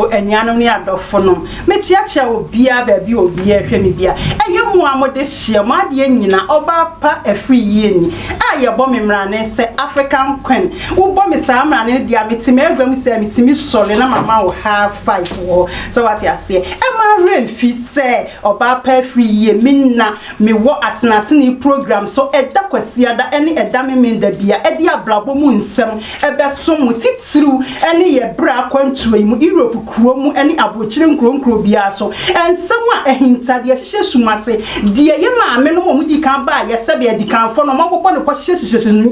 atiefo anianom ne adofo no mechiacha obia baabi obia hwe me bia eye mu amode hye ma de nyina oba pa afri yie ni aye bo me mrane se African queen wo bo me sa mrane dia metime agwam se metime sole na mama wo half 5 wo so what you say e ma remfi se oba pa afri yie minna me wo atenatene program so eda kwasiada ene eda me menda bia e dia blabo mu nsem ebe so mu titru ene ye bra kwantuo mu Europe kuro mu ene abochire nkro bia so ensem a ehintade hye sumase de ye maame no mu di kan ba ye sebe di kan fo no magogo ne kwhye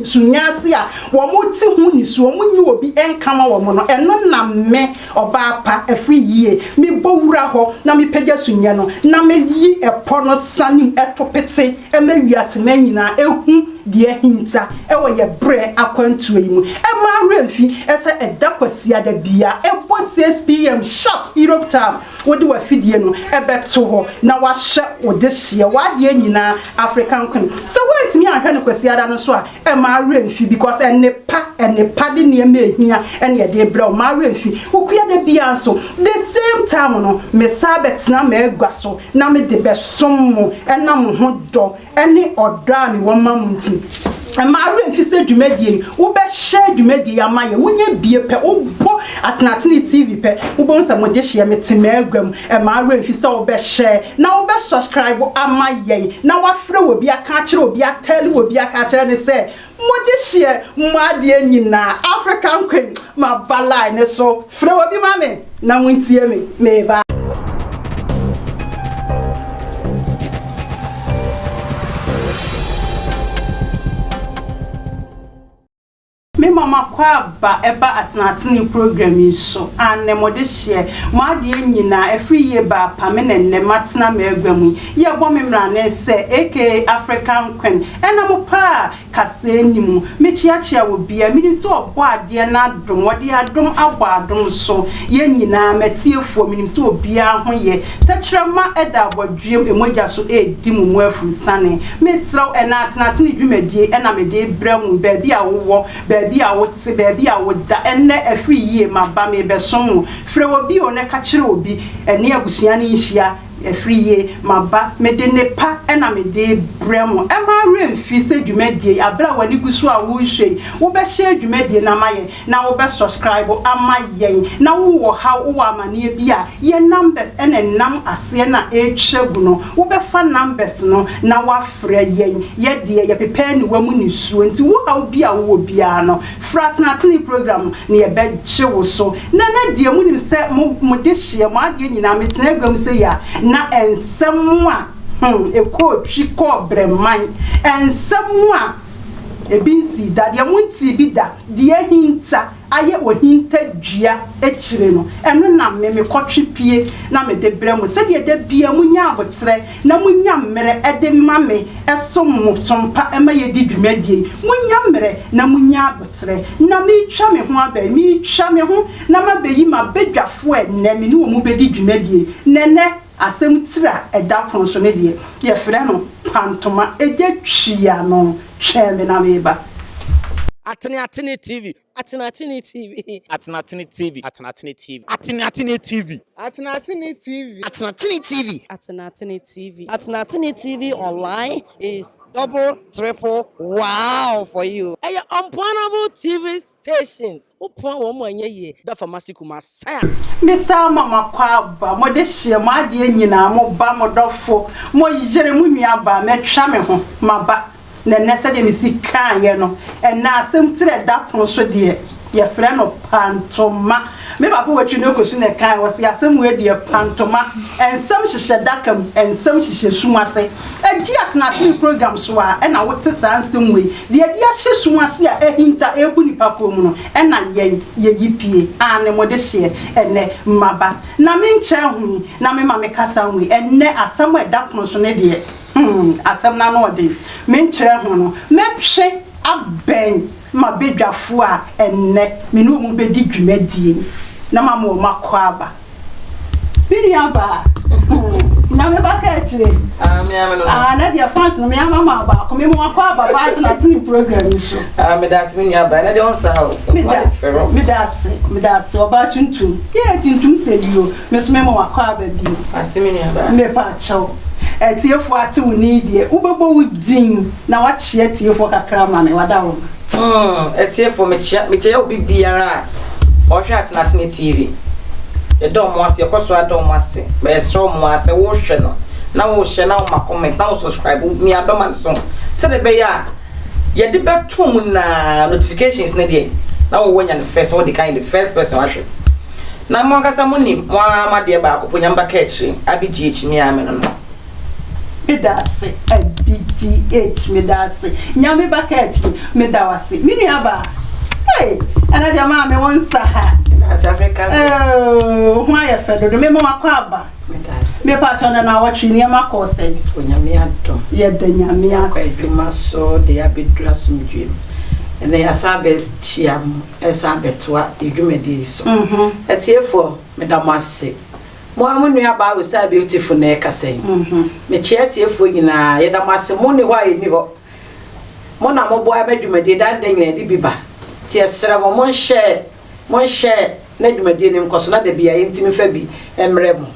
sunyase a wo mu ti hu ni so mu nyi obi enkama wo mu no eno na me oba pa afri yie mi bowura ho na mi pegya sunya no na me yi epo no sanim etopete e ma wiase manyina ehu de hinta e wo ye bre akwantuo yi mu e ma remfi e se eda kwasia da bia e bo 6 pm sharp Europe time wo de wa fidie no e beto ho na wa hye wo de hye wa de nyina African queen so wait me ahwe no kwasia da no so a e ma remfi because enepa de ne ma ehia ene ye de bre o ma remfi wo kuya da bia so the same time no me sabet na me egwaso na me de besom mo enam ho do ene odra mi wo mamunti ma remfi se dwumadie wo be share dwumadie amaye wonye bie pe wo bo atenatene TV pe wo bo nsa mo de hye meteme agwam ma remfi se wo be share na wo be subscribe amaye na wa frɛ wo bia ka kire obi atali wo bia ka kire ne se mo de hye mo ade nyina African queen ma balai ne so frɛ wo bi mame na wontie me ba mama kwa ba eba atenatene program yi so ane mode hye ma de nyina afri ye ba pa me ne matena ma agwam ye bo me mrane se aka African queen ena mo pa kase nimu me chiachia wo bia mi so obo ade na adom wode adom abo adom so ye nyina matiefuo mi so obia ho ye tachrema eda abodwem emoja so edi mu afu sane me sraw ena atenatene dwumadie ena me de bramu ba bia wo ba bia wote baabi a woda enne afri yie maba me besom frɛ obi o ne ka kire obi ene agusua ne nhia efriye maba mede nepa ena mede bremo ema remfi se dwumadie abra wani gusu a wo hwe wo be share dwumadie na maye na wo be subscribe amaye na wo ha wo amane bia ye numbers ena nam ase na etwegu no wo be fa numbers no na wa frɛ ye de ye pepe ni wamu ni suo nti wo ha bia wo bia no fratnatene program ne ye be gye wo so na de mu ni se mo de hye mo ade nyina metena agam se ya na ensem a eko twiko breman ensem a ebinsi da de munti bi da de hinta aye o hinta dua ekire no eno na me kotwepie na me de bremu se de da bia munya abotre na munya mmere ede mame eso mutompa ema ye di dwumadie munya mmere na munya abotre na me twa me ho aba me twa me ho na mabeyi mabedwafo enne me ne wo mu bedi dwumadie nene asem tira eda pon so ne de ye frɛ no pantoma eje twia no tweme na meba Atenatene TV. Atenatene TV. Atenatene TV. Atenatene TV. Atenatene TV. Atenatene TV. Atenatene TV. Atenatene TV. Atenatene TV online is double, triple, wow for you. A unplanable TV station. Upon woman ye. The pharmacy kuma say. Mesa mama kwa ba mo de hye mo ade nyina mo ba mo dofo mo yere mu nua ba metwa me ho maba na nese de misika ye no na asem tire da pon so de ye frɛ no pantoma me papa watwi no kosu ne kan wo se asem we de pantoma ensem hyehyɛ dakam ensem hyehyɛ sumase agi atenatene program so a na wote sansem we de adi ahye sumase a ehinta ebu nipa ko mu no na ye yipie ane mo de hye ene maba na me nkyɛ hu na me ma me kasa we ene asem e da pon so ne de asem na no de me nkyɛ hu no me hwe aben ma bedwafo a enne me no mu bedi dwumadie na ma mo makwa aba biri aba Na me ba ka chire. Me am no. Na dia fans no me ama ma ba ko me mo akwa ba ba na tini program so. Me das me nya ba na de on sa ho. Me das oba tuntum. Ye tuntum se bio. Me so me mo akwa ba bio. Ati me nya ba. Me pa chaw. Tiefo ate wo ni die. Ubebo wo din na wa chie tiefo kakra ma me wada wo. Tiefo me chia obi biara. O hwe atena TV. E do mo ase ekoso adom ase. Me esro mo ase wo hwe no. Na wo hwe na wo ma comment na wo subscribe me adom an so. Se de be ya ye de betum na notifications na de. Na wo wanya the first what the kind the first person wa hwe. Na mo akasa mo ni mo ama de ba akoponya mba ka echi abiji echi me ame no. Medase abgh medase nyame bakati medawase mini aba hey ana jama me wonsa ha As African ho ya fedo me ma kwa aba medase me pa tona na watchi ni ma ko se onyame adom ye da nyame akwa eduma so de abedura sumdwe ene ya sabe chiam esabe toa edwumedi so etiefo medamase mo amunu ya ba we say beautiful na ekase me chietiefo nyina ye damase mo ne wa eni ho mo na mo bo abedwumedi dan de nyina di biba tie sere mo share na dwumedi ni nkoso na de bia yentimi fa bi emre mo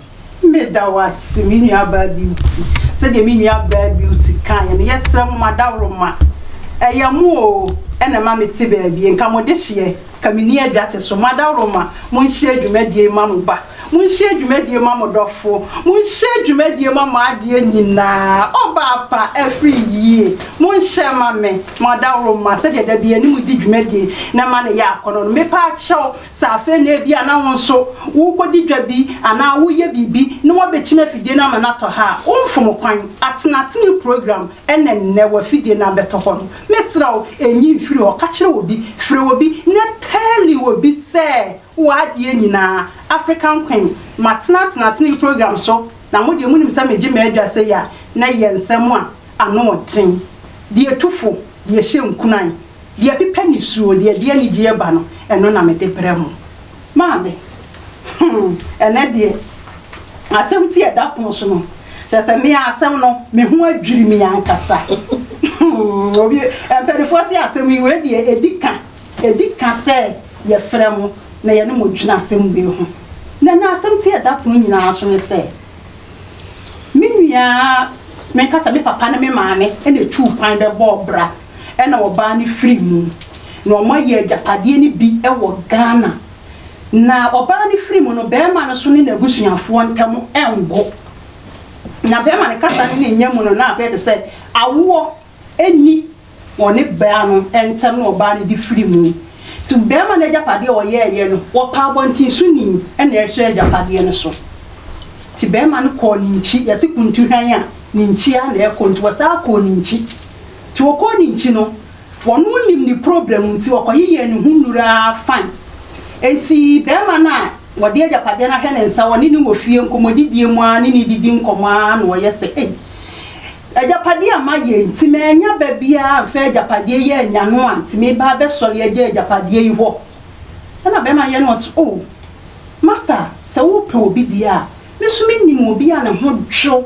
me da wase mi nua ba beauty se de mi nua ba beauty kan ye yesere mo madawro ma eyamu o ena ma meti ba bi nka mo de hye kamini adwate so madawro ma mo nhye dwumedi ma mo ba munhye dwumadie ma modofo munhye dwumadie ma maade nyina oba pa every year munhye ma me madawro ma se de da bia ni mudi dwumadie na ma ne ya akono me pa chew sa fe na bia na wonso wo kodi dwabi ana wo ye bibi ne wo bekima fidie na ma na to ha umfom kwan atenatene program enne wa fidie na beto ho no mesrawo enyi mfiri o ka kire obi fire obi ne tell obi se wadi nyina African Queen matena program so na mo de munim sa meje ma adwa se ya na ye nsem a ano oten de etufo de hye nkunan de pepa ni suo de ni die ba no eno na me de bremo maame ene de asem ti e da pon so no se me asem no me ho adwiri me yankasa obi empedifo se asem yi we de edika se ye fremo na ye no modwina asem bi ho na asem tie da pon nyina so ne se minua me kasa me papa na me maame ene tu kwan be bobra ene oba ni free mu na o ma ye japade ni bi e wo Ghana na oba ni free mu no be ma no so ne nabusuafo ntam engo na be ma ne kasa ne nyam no na be se awo eni woni be ano entam no oba ni di free mu to be ma na japade o ye no wo pa bontin so ni ene e hwe japade no so ti be ma no ko ni nchi yesi kuntu hwan a ni nchi a na e kontu wasa ko ni nchi ti wo ko ni nchi no wonu nim ni problem nti wo ko yiye ni hunura fine enti be ma na wo de japade na hwe ne nsa woni ni wo fie nkomodidie mu a ni didi nkoma na wo yese japade ama ye nti me nya ba bia fa japade ye nya no anti me ba be sori eje japade yi ho na be ma ye no so masa se wo pe obi dia mesumi nim obi a ne ho dwo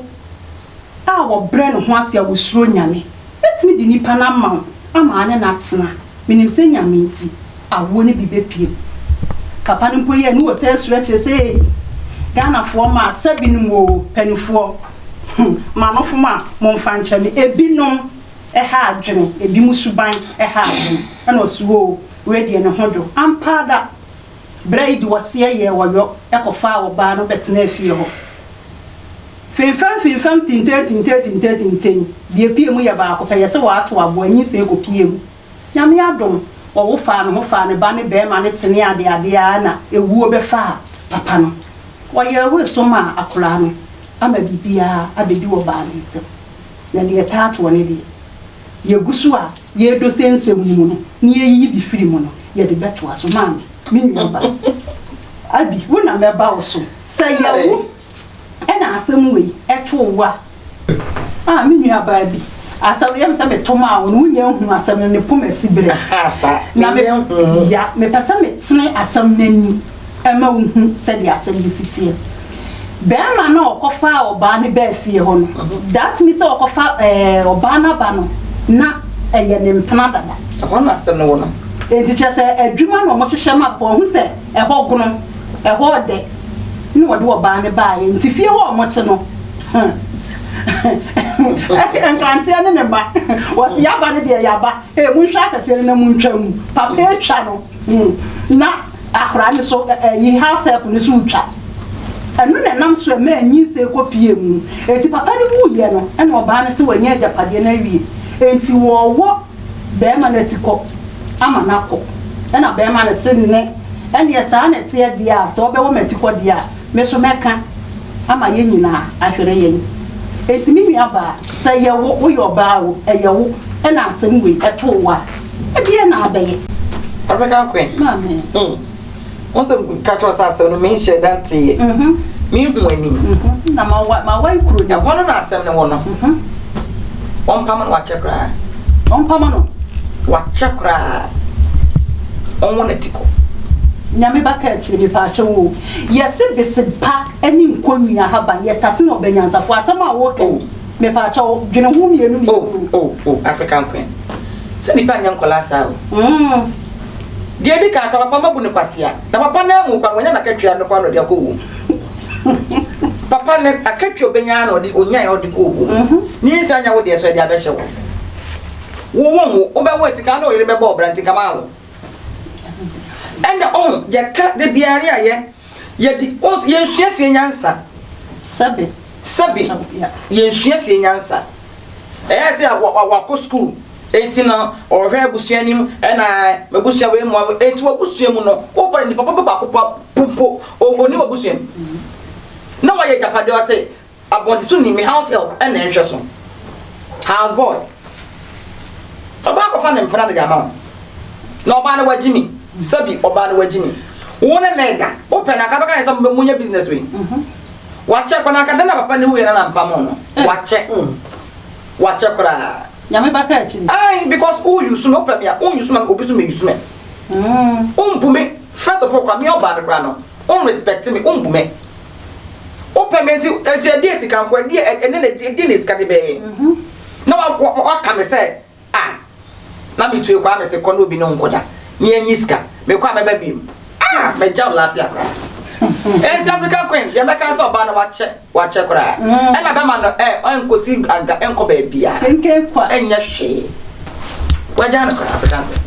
a wo bre no ho ase a wo suro nyame etimi di nipa na ma ama ane na tena menim se nyame nti awo ne bi bepie papa ne mpo ye no wo se suro kire se Ghana fo ma sabinum wo panifo manofo ma mo mfa nkyeme ebinom ha adwene ebi musuban ha adwene ana osuwo radio ne hodo ampada braid wase ye woyo ekofa wo ba no betena afie ho finfam tintin de pie mu ya ba ko fa yese wa ato abo anyi se ko pie mu nyame adom wo fa no ho fa ne ba ne be ma ne tene ade na ewuo be fa papa no wo ye we so ma akura no ama bibia abedi wo ba ne se na de tato ne de ye gusu a ye do sensem mu no ne ye yi bi firi mu no ye de beto aso ma minimba abi wona meba wo so sayawo ena asem we eto wa minua ba bi asem yem se metoma wo no nya hu asem ne pomasi bere asa na me ya me pesa me tene asem nani ema wo hu se de asem bi sitie bema na okofa oba ne ba fie ho no that means okofa oba na ba no na eye ne mpena dada ho na asem no wo no enti che se adwuma no mo hyehyɛ ma po hu se ɛhɔ gono ɛhɔ de ni wode oba ne ba ye enti fie ho mo te no enkantia ne ba was yaba ne de yaba mu hwa akase ne mu ntwa mu papa etwa no na akra ne so yi house help ne so utwa enu na nam so ma anyi se kopie mu enti papa ne wu ye no ena oba ne se wanya japade na wie enti wo be ma na tiko ama na ko ena be ma ne se ne ene ya sa na tie dia so be wo ma tiko dia me so meka ama ye nyina ahwere ye enti mi nua ba se ye wo yo ba wo eye wo ena asem we eto wa e die na abaye African Queen amen once catch us no me share that tea me hu ani na ma wa ikuru ya wono na asem ne wono on pama wa chekra no wa chekra on wona tiko nyame baka chiri mi pa chewo yesi bese pa ani nkonua haba yetase no benyansafo asem a wo ke me pa chewo dwene hu mienu mi oh African Queen se ni pa nyam kola sa die di ka papa mabu ne kwasia na papa na mu kwa wonya na katwa no kwa no de akowu papa ne akatwa obenya na odi onya ya odi kowu ni nsa anya wo de so de abehye wo wo be wait ka na oyire be bo branti kama wo enda on ye ka de biare aye ye di os ye nsua fie nyansa sabe ye nsua fie nyansa se wa ko school enti na ohwe abusuanim na abusua we mu enti abusua mu no wo pare ni papa ba ko popo oni abusua na wa ye japade o say abonti to ni me house help na enhwe so house boy oba ko fa ne mpana de jama na oba na wajimi sabi oba na wajimi wona nega open na ka ka so munya business we wa check na ka na papa ni hu ye na mpamo no wa check kra nyame baka achiri ai because who you no pay me who you man obi so me use me umpume first of all kwa me oba de kra no on respect me umpume o payment e dey sika kwa dey ene dey sika de be na wa ka me say na me tue kwa me say kono obi no nkoda ni anyi sika me kwa me ba bi me jam lafia kra African Queen ya meka so ba na wa che kra e na be ma no onkosi anga enko ba bia nke kwa enya hwe wajana kra African Queen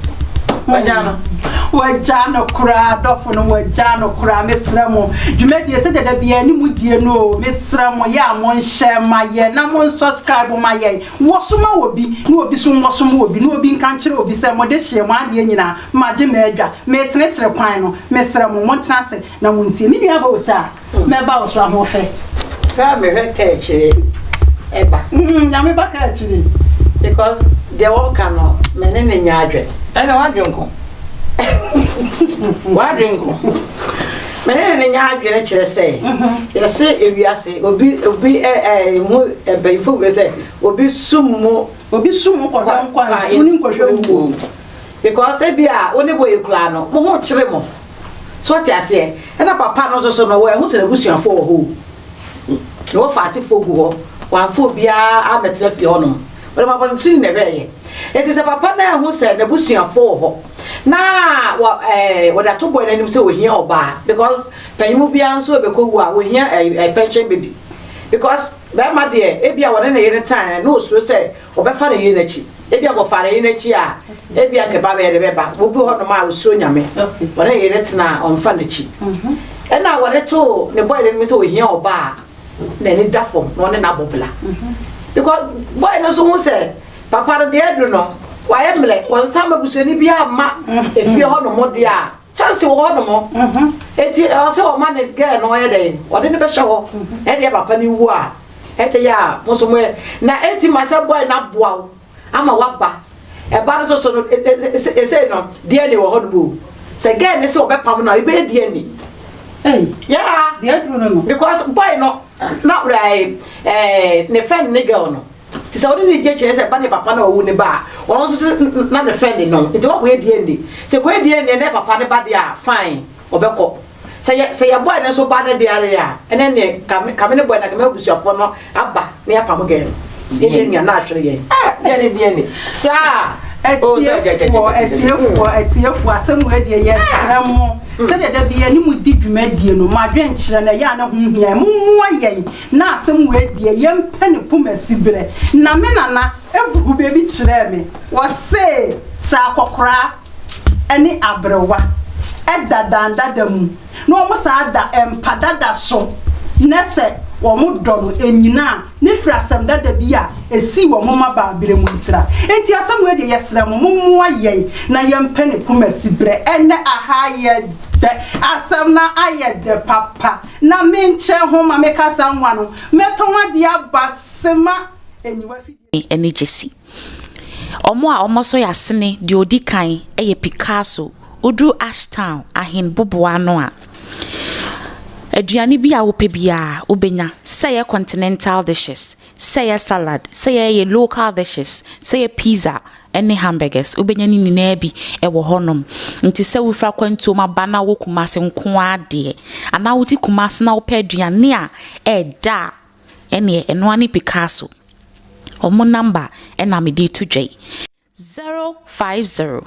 wajana kura dofo no wajana kura mesramo dwumedie se deda bia ni mu die no mesramo ya mo nhema ye na mo subscribe ma ye wosoma obi na obi so wosoma obi na obi nka nkire obi se mo de hye mo ade nyina maje maadwa metenetere kwan no mesramo mo ntena se na mo ntie mi nua ba o sa me ba o so aho fe ka me hwe ka ekire eba ya me ba ka ekire because they work no me ne nya adwe na wa dwonko wadringo mene ne nya adwene kire se yese ewiase obi mu ebenfo we se obi sumu kwa kwa tuni nkohwe wu because ebia oni boy kula no mo ho kire mo so tiase e na papa no so no we hu se na busuafo ho no faasi fogu ho wa fo bia ametre fie ho no we ma bon tuni ne be it is a papa na hu se na busuafo ho na wa da to boy na nim se we hia oba because panyimu bia nso be ko wu a we hia pension baby because be ma de ebia wona na yere time no osuro se obefa na yere nachi ebia go fa na yere nachi a ebia ke ba be de be ba obi ho no ma osuro nyame wona yere tena onfa nachi e na wona to ne boy na nim se we hia oba na ni dafom no ne na bobla because boy no so hu se papa no de edu no wa emle won sama busuani bia ma efie ho no mo de a chance wo ho no mo eti o se o ma ne girl no ye dey o de ne be hwo e de papa ni wu a e de ya mo so mo na eti ma se boy na boa ama wa ba e ba no so no e se no de ni wo ho no bo se girl ni se o be pam na e be de ni yeah de edu no because boy no not right ne friend ni girl no ti se odi ni je chere se ba ne papa na owu ne ba won so na ne friend no nti wo ko e die ndi se ko e die ndi ne papa ne ba dia fine obekọ say your boy so bad the area and then come in boy na come busuafo no aba na ya pam again ye nya na ahwere ye ye sa etiefo asemu adie ye sramo se de bia ni mu di dwumadie no ma dwenkyere na ya na hunhia mu aye na asemu adie ye mpane pomasibre na me nana ebugu bebi kyere me wo se sa akokora eni abrewa edadanda mu no mo sa da empadada so nese wo mo dono enyina ne frasam dada bia esi wo mo maba abire mu ntira enti asam we de yesra mo mu aye na yempane pomasibre ene ahaye de asam na aye de papa na menche ho ma mekasa nwa no metonwa dia basema enyiwa fidi eni jesi omo a omo so yasene de odi kan eye Picasso Udru Ashtown ahin boboa no a aduane bi a wope bia obenya say continental dishes say salad say local dishes say pizza any hamburgers obenya ni nyina bi e wo honom nti se wo fra kwanto ma bana wo kumase nko ade ana wo ti kumase na wo pa aduane a da ene eno ani Picasso omo number ena me di to J 050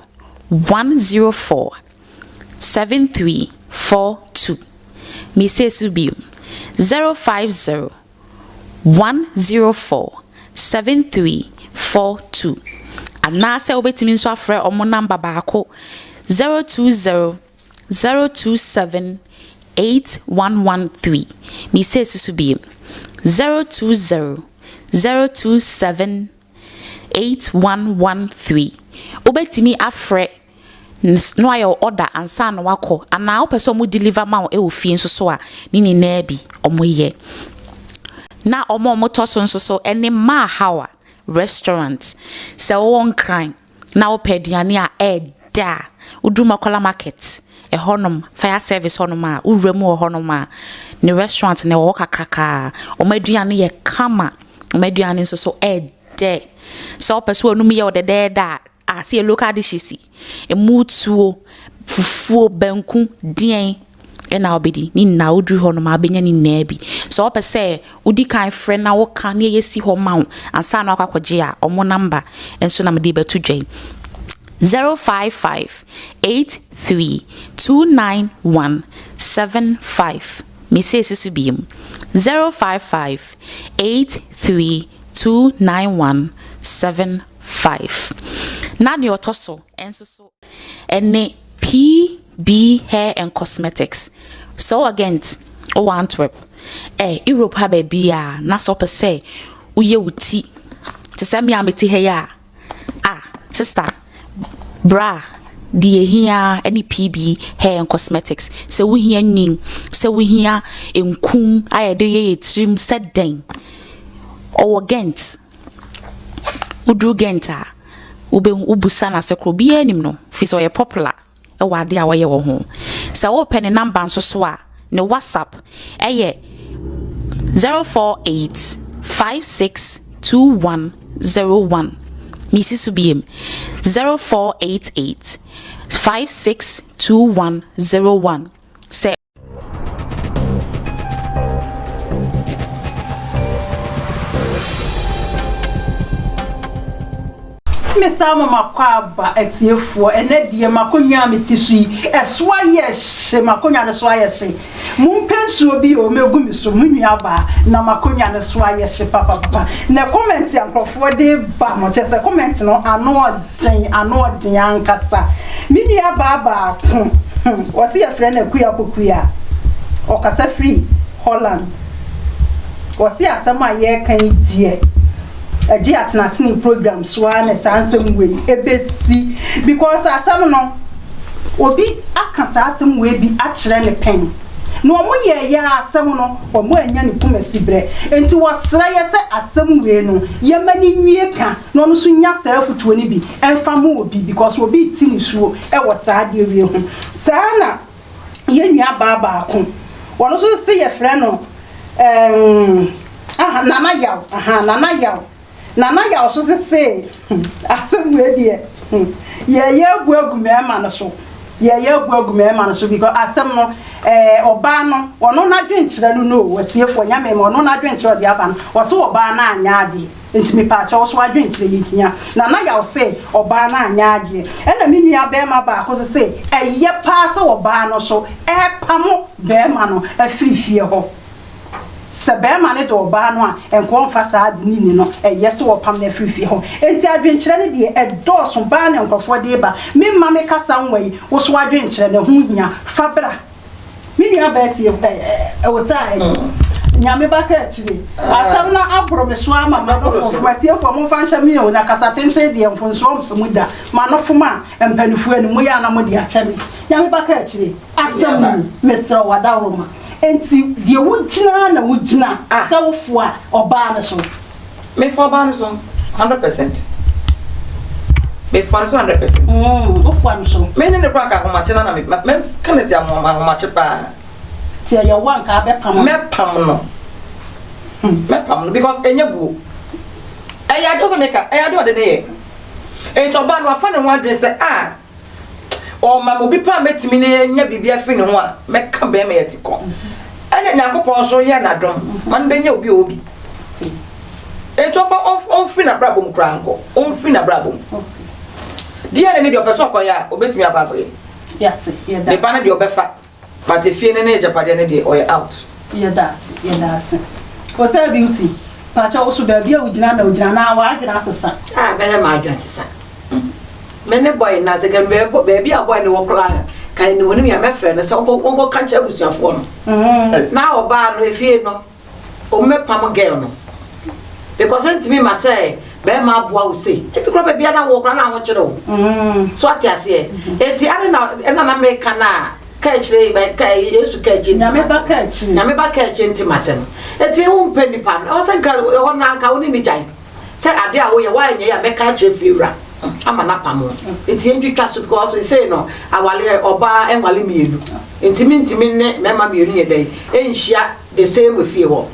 104 7342 me say subi 050 104 7342 ana se obetimi nso afre omo number baako 020 027 8113 me say subi 020 027 8113 obetimi afre no ayo order ansa na wako ana opeso mu deliver ma e wo fie nso so a ni nyina bi omoye na omo toso nso so ene ma hawa restaurant se won crime na opediane a da udumakola market honom fire service honom a uremu honom a ne restaurant ne wo kakraka omaduane ye kama omaduane nso so de so opeso onum ye odede da see a local dishes emutuo fufuo banku dien ena obedi ni na odru ho no ma benya ni na bi so ope say udi kan friend na wo kan ne yesi ho ma ansa na akwakoje a omo number enso na me de betu dwen 055 83 291 75 me say susu biem 055 83 291 75 na ni otoso enso so ene PB hair and cosmetics so again o Antwerp Europe ha ba bia na so per say uye wuti te se me ameti hair sister bra die hia any PB hair and cosmetics se wo hia nyin se wo hia enkum ayede ye trim set den o gent udru genta ube ubusa na sekro bi anim no fi so ye popular e wade a waye wo ho se wo pe ne number nso so a ne WhatsApp eye 048 562101 misi subiem 0488 562101 se me sama makwaba etiefo enedie makonya metisui esoa ye hye makonya ne soa ye hye mumpensuo bi o megu mi so munuaba na makonya ne soa ye hye papa na comment ankrofo de ba mo chese comment no ano den ankasa minuaba ba wasi ye frɛ na kuya okasa free Holland wasi asama ye kan die eji atnatini program so na sansem we ebesi because asem no obi akasa asem we bi a kire ne pen no omo ye ya asem no omo anya ne pomasibre enti wosra ye se asem we no ye mani nwie ka no no so nya sa afutuo ni bi emfa mo obi because obi ti ni suo e wo sa de wie ho sa na ye nua baba ko wono so se ye frɛ no nana yaw so se asem we die ye agu me ma no so ye gbogu me ma no so because asem no oba no ono na dwenkyere no watiefo nyame ma ono na dwenkyere de aba no wo so oba na anya ade enti me pa cha wo so adwenkyere yikia na ya wo se oba na anya ade na me nua be ma ba ko se eye pa se oba no so pamo be ma no afirifie ho se be ma ne to oba no a enko mfa sa ade ni no eye se wo pam na afirifie ho enti adwenkyere ne de edoso ba na enkofo de ba me ma me kasa nwai wo so adwenkyere ne ho hia fabra me nua ba tie wo sai nyame ba ka chire asam na abro me so ama ma no fo matie fo mo fa hya me o na kasa tense de mfonso mu da ma no foma empanifu ani mu ya na mo de acha me nyame ba ka chire asam me sra wada roma enti de wo gina na wo gina sa wo fo a oba na so me fo ba no so 100% me fo so 100% wo fo no so me ne kwa ka ko ma chena na me kan se ma chepa tia ya wan ka be pam me pam no because enyebu eya do so make eya do de dey e to ba no afa ne ho adresse o ma mo bi pa metimi ne nya bibia fi ne ho a meka be me yetiko ene nyakopon so ye na dom man be nya obi e to ba on fi na brabom kranko on fi na brabom dia ne de opeso koya obetimi abafre yate ye da de ba na de obefa but if you ne japade ne de oy out ye da what's a beauty pacha wo so ba bia ugina na wa adwena sesa bele ma adwa sesa mene boy na ze gan be bia boy ne wo kra kan ni woni ya mefre ne se wo kan cha busuafo no na oba no efie no o me pam girl no because ntimi ma say be ma boa wo say e bi kra be bia na wo kra na ho kire wo so atiase eti ade na me kana ka chire ba ka Yesu ka chi nyame ba ka chi ntimasem eti wo mpeni pam o se ka ho na ka woni ni jai se ade a wo ye wa nya ya me ka chi fiura ama na pam eti entwitwa so because say no awale oba enwale mienu ntimi ne mema mienu ye dai enhia the same fie ho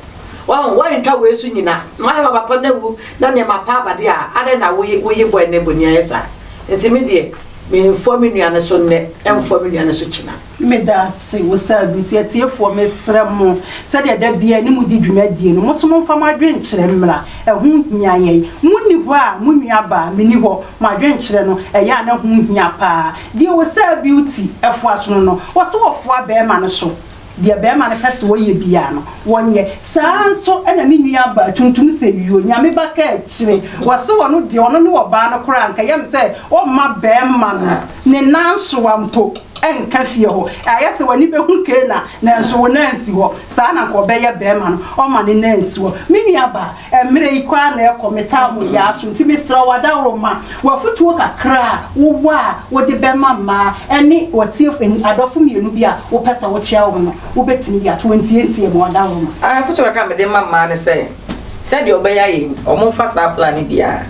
wa ntwa we su nyina ma ya papa na wu na ne ma pa abade a ade na wo ye boy ne bonia yesa ntimi de me inform me nuane so ne inform me nuane so china me da se wo sa bi tie fo me sra mo se de da bia ni mu di dwumadie no mo so mo fa ma dwen kire mmra hu nyaye munni ho a munni aba meni ho ma dwen kire no ya na hu hia pa die wo sa beauty efo aso no wo so wo fo aba ma no so dia be ma ne kase wo ye bia no wonye saa so na me nua ba tuntum se wiwo nyame ba ka kire wo se wo no de ono ne wo ba no kora nka yem se o ma be ma no ne nanso wa mpo enka fie ho ayese wani be hu ke na nso wo nansi ho saa na ko be ye be ma no o ma ne nansi ho me nua ba emre ikwa na ekometa mo ya so nti me sra wada roma wo futuo kakra wo wa wo de be ma ma eni wotie adofo mienu bia wo pesa wo chia wo no wo betini ya 20 mo wada roma futuo kakra me de ma ma ne say de obeya yi o mo fast plan bia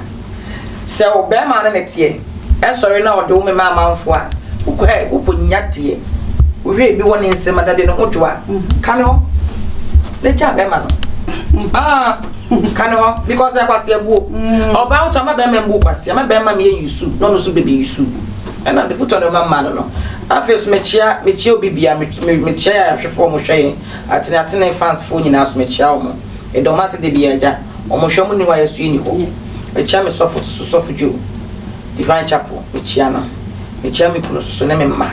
se o be ma ne tie e sorry na o de wo me ma manfo a ukwe uponyate we bi woni nsema da de no hotoa kan ho le cha be ma no kan ho because I kwase abuo oba uto ma be ma mbu kwase ma be ma me yusu no so be yusu and am the foot on the man no afes me chia obi bia me chia ya hwefo mo hwe atene fans fo nyina so me chia o mo e do ma se de bia ja o mo hwe mo ni wa yesu ni ho e chia me sofu jo divine chapel me chia na me chia me kuno so ne me ma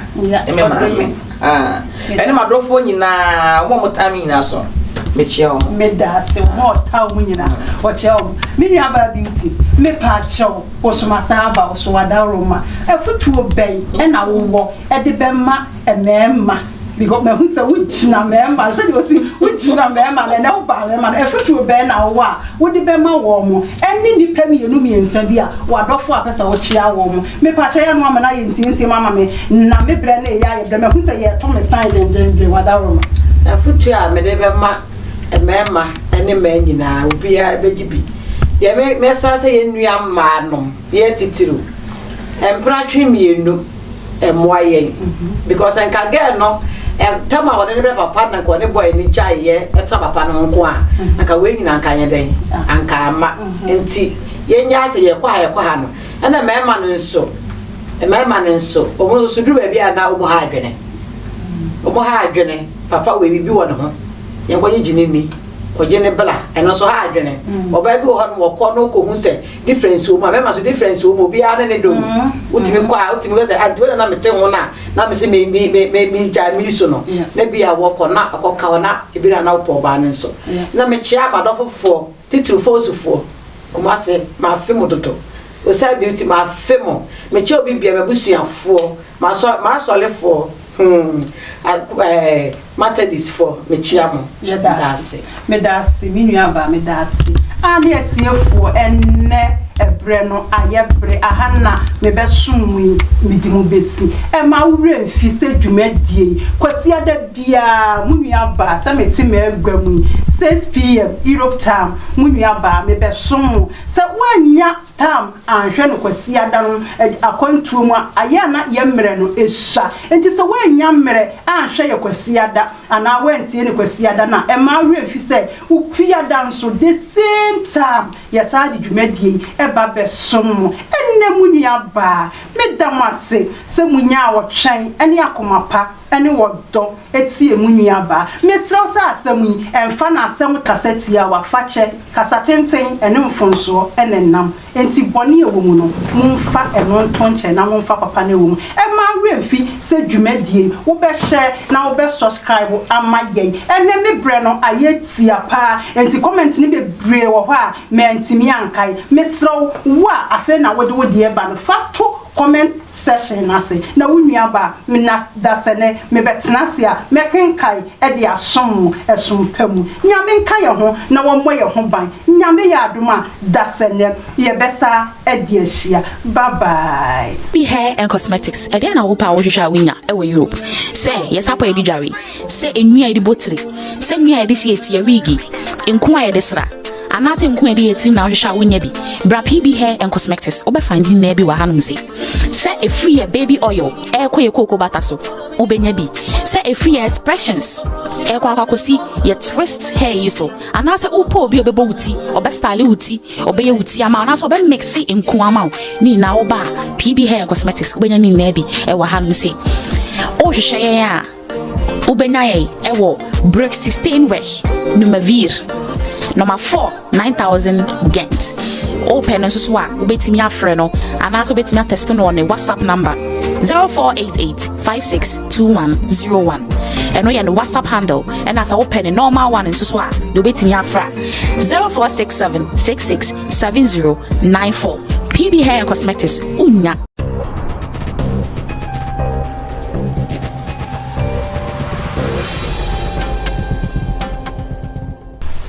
ene ma dofo nyina mo time nyina so me chia o me da se mo ta o nyina o chia o me nua ba beauty me pa cho o so masaba o so wada roma e futuo ben e na wo e de be ma e mema because me hu se wujina mema se de o si wujina mema na o ba mema e futuo ben na wo a wo de be ma wo mo eni ni pa mienu miensa bia wa dofo apesa wo chia wo mo me pa cha ya no amana ye ntinti mama me na me bre na ya ye de me hu se ye to me sign den wada roma e futuo a me de be ma emema ene ma nyina obi a begibi ye me sa se ye nua ma no ye titiru empratwe mienu emoaye because enka girl no tama wode ne papa na ko ne boy ni chaye eta papa no nko a aka we nyina anka nye den anka ama enti ye nya se ye kwa ha no ena mema no nso my man so almost to do baby and now ha adwene omo ha adwene papa we bibi wo ne ho ye ko yigini ko je ne bla eno so ha adwene oba bi wo ho no ko no ko hu se difference wo ma so difference wo mo bi ade ne do utimi go say adwo na mete ho na me se me ja mi so no na bia wo ko na akoka na e bi na wo po ba ne so na me chia abadofofo titru fosufo kuma se ma fe mo dodo o say beauty ma fe mo me chia obi bia me busuafo ma so lefo Methodist for me chiamo. Me dasi minuaba me dasi. Ani etiefo enne ebre no ayebre ahana me besumwi midimu besi. E ma wure mfi se dwumadie. Kwasi ada bia munuaba sa meti me agwamu 6 p.m. Europe time munuaba me besum. Se wanya tam anhwe no kwasi ada no akontru mu ayana yemre no esha. Enti se wanya mre anhwe ye kwasi ada ana wentie ne kwasi ada na e ma wure mfi se ukua danso the same time yasa di dwumadie eba besom enne munuaba medamase se munya wo twen ene akomapa ene wodo etie munuaba mesraw sa asemu emfa na asem kaseti a wafache kasatenten ene mfonso ene nam enti boni ewo mu no mumfa eno ntonche na mumfa papa na ewo mu e ma remfi se dwumadie wo be share na wo be subscribe amaye ene me bre no ayetia pa enti comment ni be bre wo ho a me ntimi ankai mesraw wa afa na wo de eba no fato comment section ase na wunuaba me na dasene me betenase a me kenkai e de asom esompamu nyame nka ye ho na wo moye ho ban nyame ya adoma dasene ye besa e de ahia bye bye. Be hair and cosmetics e dey na wo pa wo hwehwa winya e wo Europe say yes apa e di dware say enua e di botiri say enua e di shieti ya wigi enku a e di sra anase nku edi etim na hwehwa wonya bi bra PB hair and cosmetics obe finding na bi wa hanum say a free baby oil e koye cocoa butter so obenya bi say a free expressions e kwa kwakosi ye twist hair yiso anase upo obi obebo wuti obe style wuti obe ye wuti ama anase obe mix nku ama ni na oba PB hair and cosmetics obenya ni na bi e wa hanum say o hwehwe ye ya obenya ye e wo break 16 week numavir Number 4, 9,000 Ghent. Open and so ubetimi afreno and also betimi testing on a WhatsApp number 0488562101. And we on the WhatsApp handle and as I open a normal one and so do betimi afra 0467667094. PB Hair and Cosmetics unya.